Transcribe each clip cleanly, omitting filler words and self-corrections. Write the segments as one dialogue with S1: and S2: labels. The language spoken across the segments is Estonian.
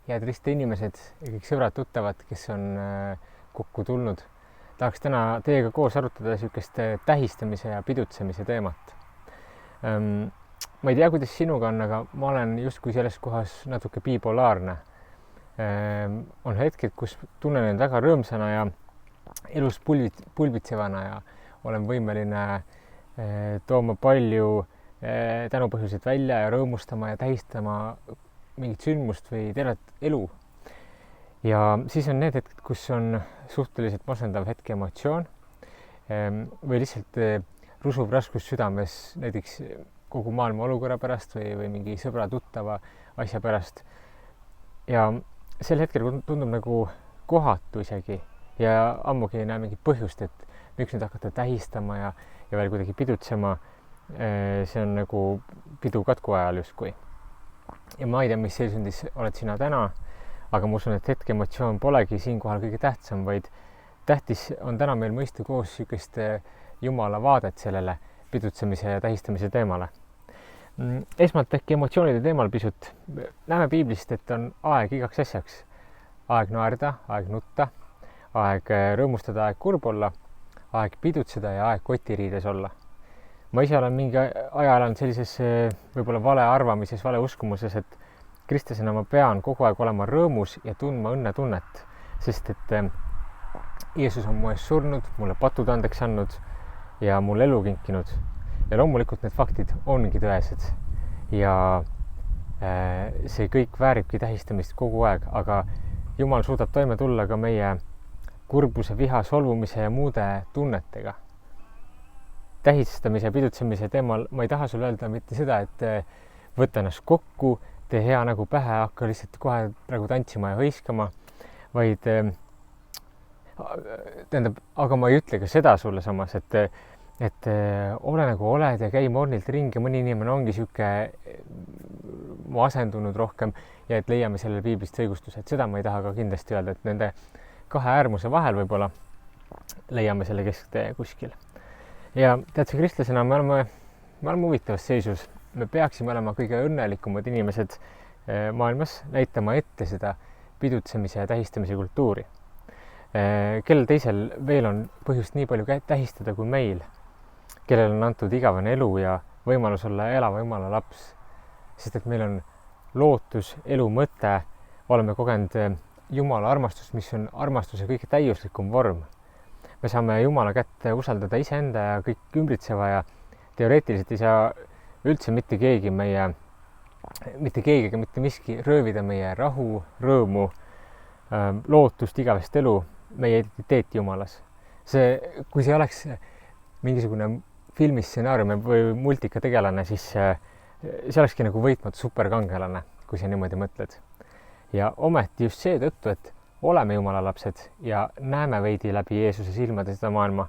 S1: head riste inimesed ja kõik sõbrad-tuttavad, kes on kokku tulnud. Tahaks täna teiega koos arutada niisugust tähistamise ja pidutsemise teemat. Ma ei tea, kuidas sinuga on, aga ma olen justkui selles kohas natuke bipolaarne. On hetked, kus tunnen end väga rõõmsana ja elus pulbitsevana ja olen võimeline tooma palju tänupõhjuseid välja ja rõõmustama ja tähistama mingit sündmust või tervet elu. Ja siis on need hetked, kus on suhteliselt masendav hetke emotsioon või lihtsalt rusub raskus südames näiteks kogu maailma olukorra pärast või mingi sõbra-tuttava asja pärast. Ja sel hetkel tundub nagu kohatu isegi ja ammugi ei näe mingit põhjust, et miks nüüd hakata tähistama ja veel kuidagi pidutsema. See on nagu pidu katku ajal justkui. Ja ma ei tea, mis seisundis oled sina täna, aga ma usun, et hetke emotsioon polegi siinkohal kõige tähtsam, vaid tähtis on täna meil mõista koos niisugust Jumala vaadet sellele pidutsemise ja tähistamise teemale. Esmalt äkki emotsioonide teemal pisut. Näeme piiblist, et on aeg igaks asjaks. Aeg naerda, aeg nutta, aeg rõõmustada, aeg kurb olla, aeg pidutseda ja aeg kotiriides olla. Ma ise olen mingi aja elanud sellises võib-olla vale arvamises, vale uskumuses, et kristlasena ma pean kogu aeg olema rõõmus ja tundma õnnetunnet, sest et Jeesus on mu ees surnud, mulle patud andeks andnud ja mulle elu kinkinud. Ja loomulikult need faktid ongi tõesed ja see kõik vääribki tähistamist kogu aeg, aga Jumal suudab toime tulla ka meie kurbuse, viha, solvumise ja muude tunnetega. Tähistamise ja pidutsemise teemal ma ei taha sulle öelda mitte seda, et võta ennast kokku, tee hea nägu pähe, hakka lihtsalt kohe praegu tantsima ja hõiskama, vaid tähendab, aga ma ei ütle ka seda sulle samas, et ole nagu oled ja käi mornilt ringi, mõni inimene ongi sihuke asendunud rohkem ja et leiame sellele piiblist õigustuse, et seda ma ei taha ka kindlasti öelda, et nende kahe äärmuse vahel võib-olla leiame selle kesktee kuskil. Ja tead sa, kristlasena me oleme huvitavas seisus. Me peaksime olema kõige õnnelikumad inimesed maailmas, näitama ette seda pidutsemise ja tähistamise kultuuri. Kellel teisel veel on põhjust nii palju tähistada kui meil, kellel on antud igavene elu ja võimalus olla elava Jumala laps. Sest et meil on lootus, elu mõte, oleme kogenud Jumala armastust, mis on armastuse kõige täiuslikum vorm. Me saame Jumala kätte usaldada iseenda ja kõik ümbritseva ja teoreetiliselt ei saa üldse mitte keegi ega mitte miski röövida meie rahu, rõõmu, lootust, igavest elu, meie identiteeti Jumalas. Kui see oleks mingisugune filmistsenaarium või multika tegelane, siis see olekski nagu võitmatu superkangelane, kui sa niimoodi mõtled. Ja ometi just seetõttu, et oleme Jumala lapsed ja näeme veidi läbi Jeesuse silmade seda maailma,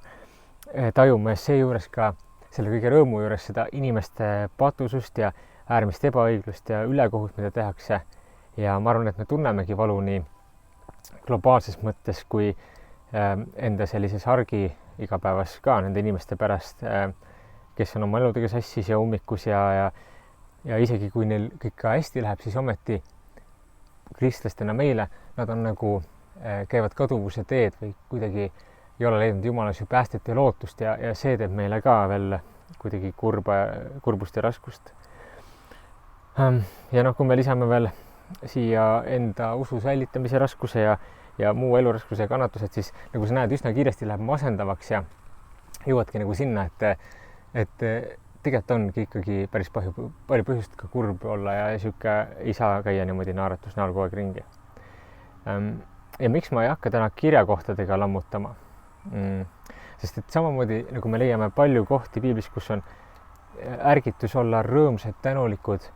S1: tajume seejuures ka selle kõige rõõmu juures seda inimeste patusust ja äärmist ebaõiglust ja ülekohut, mida tehakse. Ja ma arvan, et me tunnemegi valu nii globaalses mõttes kui enda sellises argi igapäevas ka nende inimeste pärast, kes on oma eludega sassis ja ummikus ja isegi kui neil kõik ka hästi läheb, siis ometi kristlastena meile nad on nagu käivad kaduvuse teed või kuidagi ei ole leidnud Jumalas ju päästet ja lootust ja see teeb meile ka veel kuidagi kurbust ja raskust. Ja kui me lisame veel siia enda usu säilitamise raskuse ja muu eluraskuse ja kannatused, siis nagu sa näed, üsna kiiresti läheb masendavaks ja jõuadki nagu sinna, et tegelikult ongi ikkagi päris palju põhjust ka kurb olla ja sihuke ei saa käia niimoodi naeratusnäol kogu aeg ringi. Ja miks ma ei hakka täna kirjakohtadega lammutama? Sest et samamoodi nagu me leiame palju kohti piiblis, kus on ärgitus olla rõõmsad, tänulikud.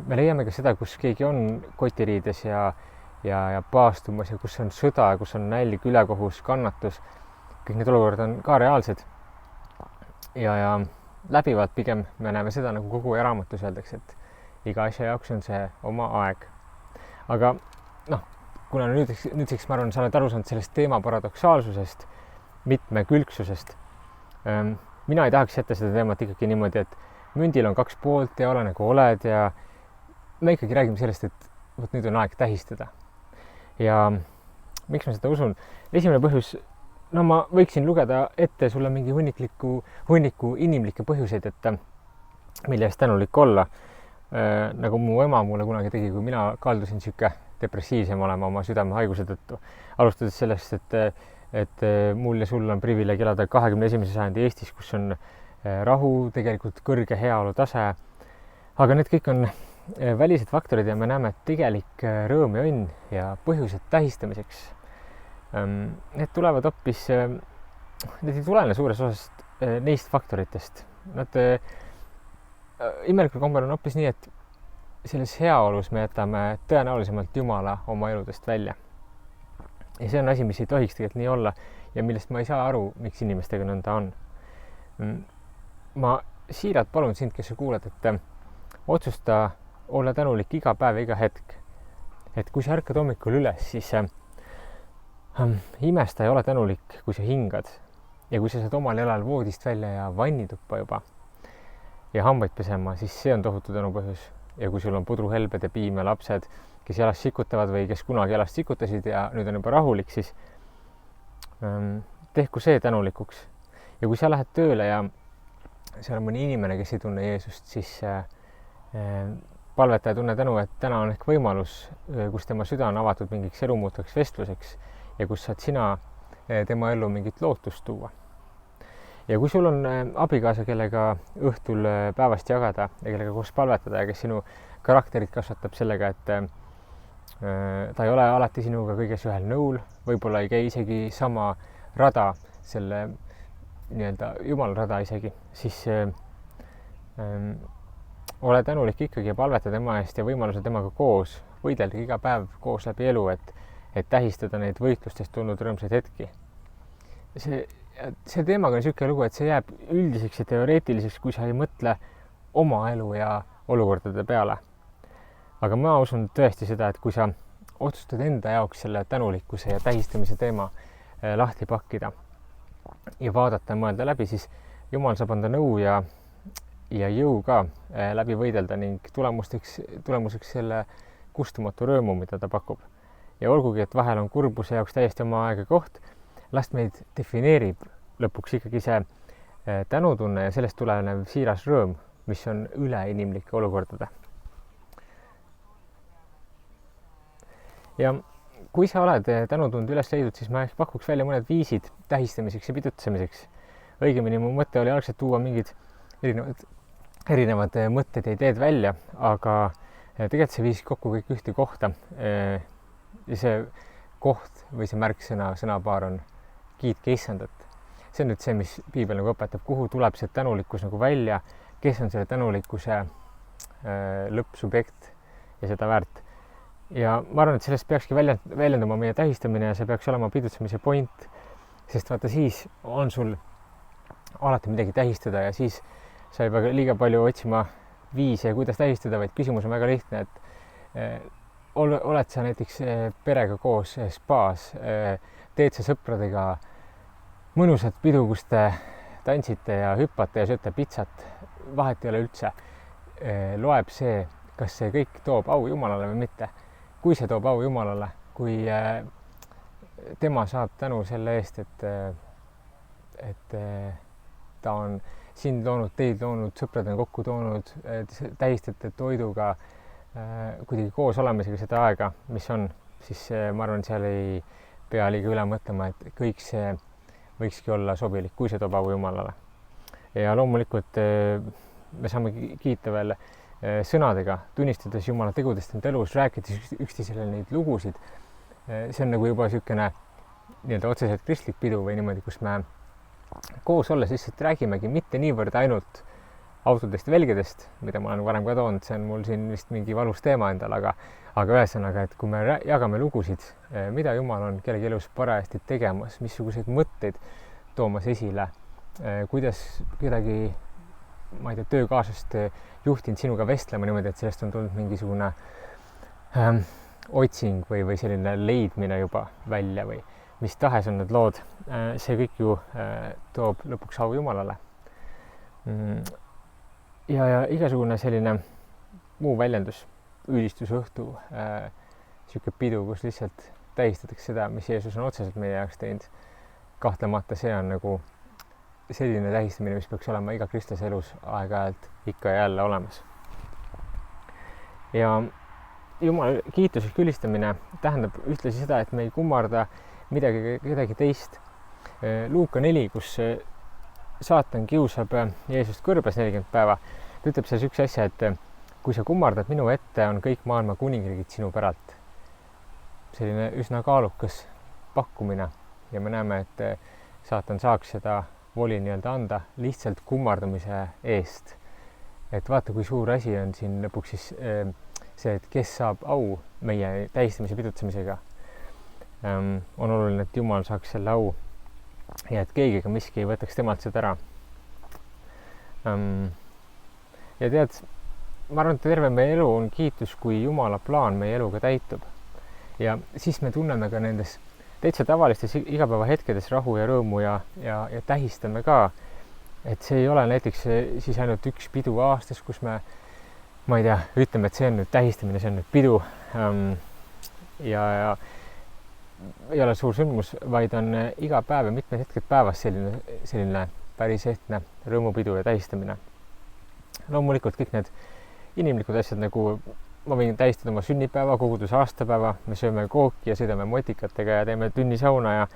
S1: Me leiame ka seda, kus keegi on kotiriides ja paastumas ja kus on sõda, kus on nälg, ülekohus, kannatus. Kõik need olukorrad on ka reaalsed. Ja läbivalt pigem me näeme seda nagu kogu raamatus öeldakse, et iga asja jaoks on see oma aeg. Aga kuna nüüdseks ma arvan, sa oled aru saanud sellest teema paradoksaalsusest, mitmekülgsusest. Mina ei tahaks jätta seda teemat ikkagi niimoodi, et mündil on kaks poolt ja ole nagu oled ja me ikkagi räägime sellest, et vot nüüd on aeg tähistada. Ja miks ma seda usun? Esimene põhjus, no ma võiksin lugeda ette sulle mingi hunniku inimlikke põhjuseid, et mille eest tänulik olla. Nagu mu ema mulle kunagi tegi, kui mina kaldusin sihuke depressiivsem olema oma südamehaiguse tõttu. Alustades sellest, et mul ja sul on privileeg elada 21. sajandi Eestis, kus on rahu, tegelikult kõrge heaolu tase. Aga need kõik on välised faktorid ja me näeme, et tegelik rõõm ja õnn ja põhjused tähistamiseks. Need tulevad hoopis, need ei tulene suures osas neist faktoritest. Nad imelikul kombel on hoopis nii, et selles heaolus me jätame tõenäolisemalt Jumala oma eludest välja. Ja see on asi, mis ei tohiks tegelikult nii olla ja millest ma ei saa aru, miks inimestega nõnda on. Ma siiralt palun sind, kes sa kuulad, et otsusta olla tänulik iga päev ja iga hetk. Et kui sa ärkad hommikul üles, siis imesta ja ole tänulik, kui sa hingad. Ja kui sa saad omal jalal voodist välja ja vannituppa juba ja hambaid pesema, siis see on tohutu tänu põhjus. Ja kui sul on pudruhelbed ja piim ja lapsed, kes jalast sikutavad või kes kunagi jalast sikutasid ja nüüd on juba rahulik, siis tehku see tänulikuks. Ja kui sa lähed tööle ja seal on mõni inimene, kes ei tunne Jeesust, siis palveta ja tunne tänu, et täna on ehk võimalus, kus tema süda on avatud mingiks elumuutvaks vestluseks ja kus saad sina tema ellu mingit lootust tuua. Ja kui sul on abikaasa, kellega õhtul päevast jagada ja kellega koos palvetada ja kes sinu karakterit kasvatab sellega, et ta ei ole alati sinuga kõiges ühel nõul, võib-olla ei käi isegi sama rada, selle nii-öelda jumala rada isegi, siis ole tänulik ikkagi ja palveta tema eest ja võimaluse temaga koos, võidelda iga päev koos läbi elu, et tähistada neid võitlustest tulnud rõõmsaid hetki. See teemaga on niisugune lugu, et see jääb üldiseks ja teoreetiliseks, kui sa ei mõtle oma elu ja olukordade peale. Aga ma usun tõesti seda, et kui sa otsustad enda jaoks selle tänulikkuse ja tähistamise teema lahti pakkida ja vaadata ja mõelda läbi, siis Jumal saab anda nõu ja jõu ka läbi võidelda ning tulemuseks selle kustumatu rõõmu, mida ta pakub. Ja olgugi, et vahel on kurbuse jaoks täiesti oma aega koht, last meid defineerib lõpuks ikkagi see tänutunne ja sellest tulenev siiras rõõm, mis on üle inimlike olukordade. Ja kui sa oled tänutunde üles leidnud, siis ma ehk pakuks välja mõned viisid tähistamiseks ja pidutsemiseks. Õigemini mu mõte oli algselt tuua mingid erinevad mõtted ja ideed välja, aga tegelikult see viis kokku kõik ühte kohta. Ja see koht või see märksõna, sõnapaar on kiitke Issandat. See on nüüd see, mis piibel nagu õpetab, kuhu tuleb see tänulikkus nagu välja, kes on selle tänulikkuse lõppsubjekt ja seda väärt. Ja ma arvan, et sellest peakski väljendama meie tähistamine ja see peaks olema pidutsemise point, sest vaata, siis on sul alati midagi tähistada ja siis sa ei pea liiga palju otsima viise, kuidas tähistada, vaid küsimus on väga lihtne, et oled sa näiteks perega koos spaas, teed sa sõpradega mõnusat pidu, kus te tantsite ja hüppate ja sööte pitsat, vahet ei ole üldse. Loeb see, kas see kõik toob au Jumalale või mitte. Kui see toob au Jumalale, kui tema saab tänu selle eest, et ta on sind loonud, teid loonud, sõprad on kokku toonud, tähistate toiduga, kuidagi koos olemisega seda aega, mis on, siis ma arvan, seal ei pea liiga üle mõtlema, et kõik see võikski olla sobilik, kui see toob au Jumalale. Ja loomulikult me saame kiita veel sõnadega, tunnistades Jumala tegudest enda elus, rääkides üksteisele neid lugusid. See on nagu juba niisugune nii-öelda otseselt kristlik pidu või niimoodi, kus me koos olles lihtsalt räägimegi mitte niivõrd ainult autodest ja velgedest, mida ma olen varem ka toonud, see on mul siin vist mingi valus teema endal, aga ühesõnaga, et kui me jagame lugusid, mida Jumal on kellegi elus parajasti tegemas, missuguseid mõtteid toomas esile, kuidas kedagi, ma ei tea, töökaaslast juhtinud sinuga vestlema niimoodi, et sellest on tulnud mingisugune otsing või selline leidmine juba välja või mis tahes on need lood, see kõik ju toob lõpuks au Jumalale. Ja igasugune selline muu väljendus ülistusõhtu, sihuke pidu, kus lihtsalt tähistatakse seda, mis Jeesus on otseselt meie jaoks teinud. Kahtlemata see on nagu selline tähistamine, mis peaks olema iga kristlase elus aeg-ajalt ikka ja jälle olemas. Ja Jumala kiituslik ülistamine tähendab ühtlasi seda, et me ei kummarda kedagi teist. Luuka 4, kus saatan kiusab Jeesust kõrbes 40 päeva, ta ütleb selles üks asja, et kui sa kummardad minu ette, on kõik maailma kuningriigid sinu päralt. Selline üsna kaalukas pakkumine ja me näeme, et saatan saaks seda voli nii-öelda anda lihtsalt kummardamise eest. Et vaata, kui suur asi on siin lõpuks siis see, et kes saab au meie tähistamise pidutsemisega. On oluline, et Jumal saaks selle au ja et keegi ega miski ei võtaks temalt seda ära. Ja tead, ma arvan, et terve meie elu on kiitus, kui Jumala plaan meie eluga täitub. Ja siis me tunneme ka nendes täitsa tavalistes igapäevahetkedes rahu ja rõõmu ja tähistame ka, et see ei ole näiteks siis ainult üks pidu aastas, kus ma ei tea, ütleme, et see on nüüd tähistamine, see on nüüd pidu ja ei ole suur sündmus, vaid on iga päev ja mitmed hetked päevas selline päris ehtne rõõmupidu ja tähistamine. Loomulikult kõik need inimlikud asjad, nagu ma võin tähistada oma sünnipäeva, koguduse aastapäeva, me sööme kooki ja sõidame motikatega ja teeme tunnisauna ja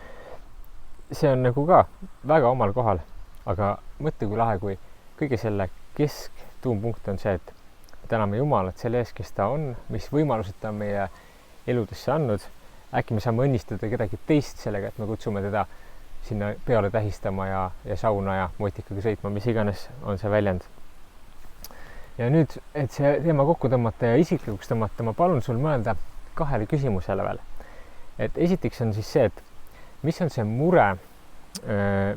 S1: see on nagu ka väga omal kohal. Aga mõtle, kui lahe, kui kõige selle kesktuumpunkt on see, et täname Jumalat selle eest, kes ta on, mis võimalused ta on meie eludesse andnud. Äkki me saame õnnistada kedagi teist sellega, et me kutsume teda sinna peale tähistama ja sauna ja motikaga sõitma, mis iganes on see väljend. Ja nüüd, et see teema kokku tõmmata ja isiklikuks tõmmata, ma palun sul mõelda 2 küsimusele veel. Et esiteks on siis see, et mis on see mure,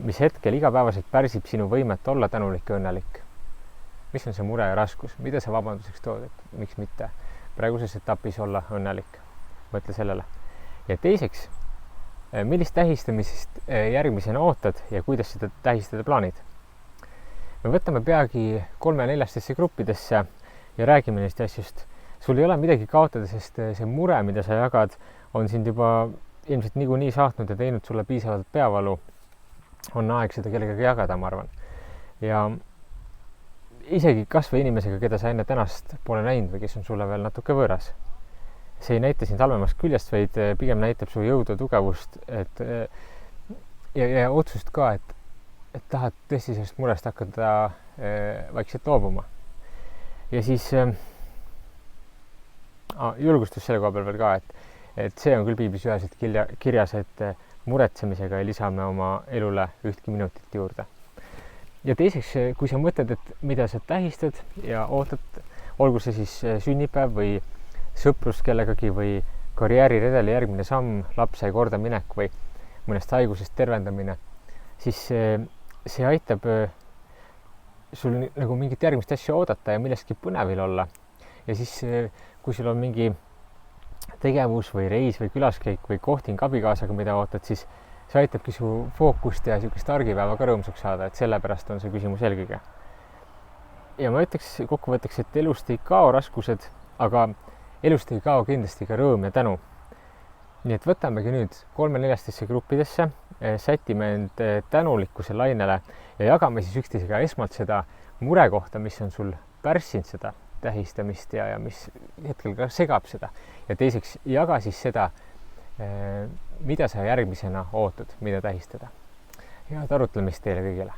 S1: mis hetkel igapäevaselt pärsib sinu võimet olla tänulik ja õnnelik? Mis on see mure ja raskus? Mida sa vabanduseks tood, et miks mitte praeguses etapis olla õnnelik? Mõtle sellele. Ja teiseks, millist tähistamisest järgmisena ootad ja kuidas seda tähistada plaanid? Me võtame peagi 3-4 gruppidesse ja räägime neist asjust. Sul ei ole midagi kaotada, sest see mure, mida sa jagad, on sind juba ilmselt niikuinii saatnud ja teinud sulle piisavalt peavalu. On aeg seda kellegagi jagada, ma arvan. Ja isegi kas või inimesega, keda sa enne tänast pole näinud või kes on sulle veel natuke võõras. See ei näita sind halvemast küljest, vaid pigem näitab su jõudu, tugevust ja otsust ka, et tahad tõesti sellest murest hakata vaikselt loobuma. Ja siis julgustus selle koha peal veel ka, et see on küll piiblis üheselt kirjas, et muretsemisega ei lisa me oma elule ühtki minutit juurde. Ja teiseks, kui sa mõtled, et mida sa tähistad ja ootad, olgu see siis sünnipäev või sõprus kellegagi või karjääriredeli järgmine samm, lapse korda minek või mõnest haigusest tervendamine, siis see aitab sul nagu mingit järgmist asja oodata ja millestki põnevil olla. Ja siis, kui sul on mingi tegevus või reis või külaskäik või kohting abikaasaga, mida ootad, siis see aitabki su fookust ja niisugust argipäeva ka rõõmsaks saada, et sellepärast on see küsimus eelkõige. Ja ma ütleks kokkuvõtteks, et elust ei kao raskused, aga elust ei kao kindlasti ka rõõm ja tänu. Nii et võtamegi nüüd 3-4 gruppidesse, sätime end tänulikkuse lainele ja jagame siis üksteisega esmalt seda mure kohta, mis on sul pärssinud seda tähistamist ja mis hetkel ka segab seda. Ja teiseks jaga siis seda, mida sa järgmisena ootad, mida tähistada. Head arutlemist teile kõigile!